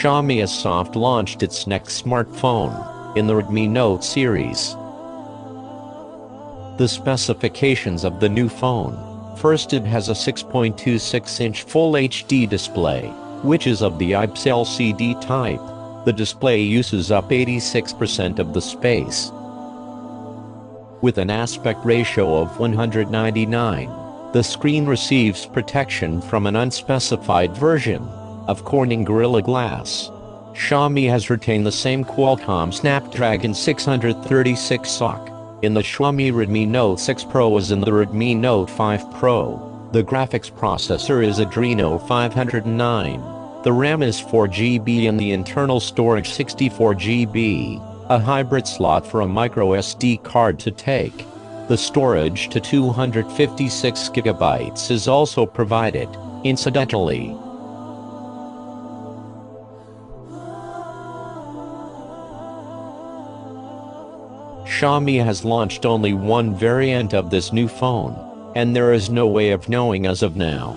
Xiaomi has soft launched its next smartphone, in the Redmi Note series. The specifications of the new phone: first, it has a 6.26-inch Full HD display, which is of the IPS LCD type. The display uses up 86% of the space. With an aspect ratio of 199, the screen receives protection from an unspecified version of Corning Gorilla Glass. Xiaomi has retained the same Qualcomm Snapdragon 636 SoC in the Xiaomi Redmi Note 6 Pro as in the Redmi Note 5 Pro. The graphics processor is Adreno 509. The RAM is 4GB and the internal storage 64GB, a hybrid slot for a microSD card to take. The storage to 256GB is also provided. Incidentally, Xiaomi has launched only one variant of this new phone, and there is no way of knowing as of now.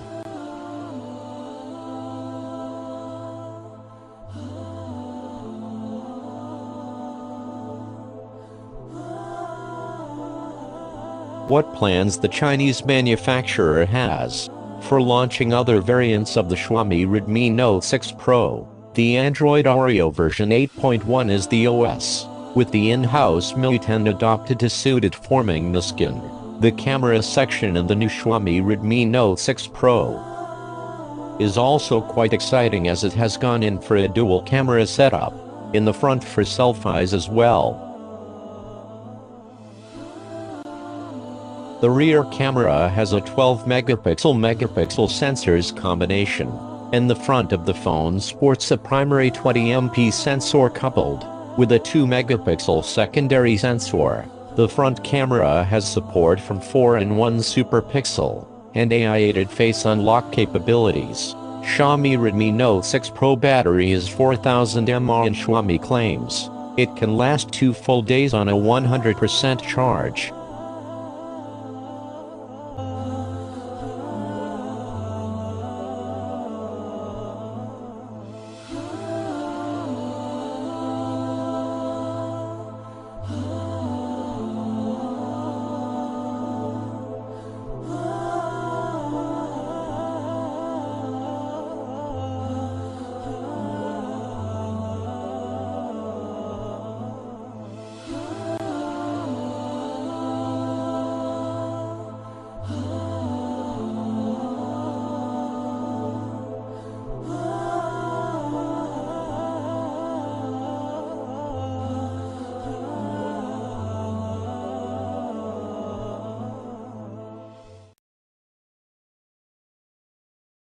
What plans the Chinese manufacturer has for launching other variants of the Xiaomi Redmi Note 6 Pro. The Android Oreo version 8.1 is the OS, with the in-house MIUI 10 adopted to suit it, forming the skin. The camera section in the new Xiaomi Redmi Note 6 Pro is also quite exciting, as it has gone in for a dual camera setup, in the front for selfies as well. The rear camera has a 12-megapixel sensors combination, and the front of the phone sports a primary 20MP sensor coupled with a 2-megapixel secondary sensor. The front camera has support from 4-in-1 Super Pixel and AI-aided face unlock capabilities. Xiaomi Redmi Note 6 Pro battery is 4000 mAh and Xiaomi claims it can last 2 full days on a 100% charge.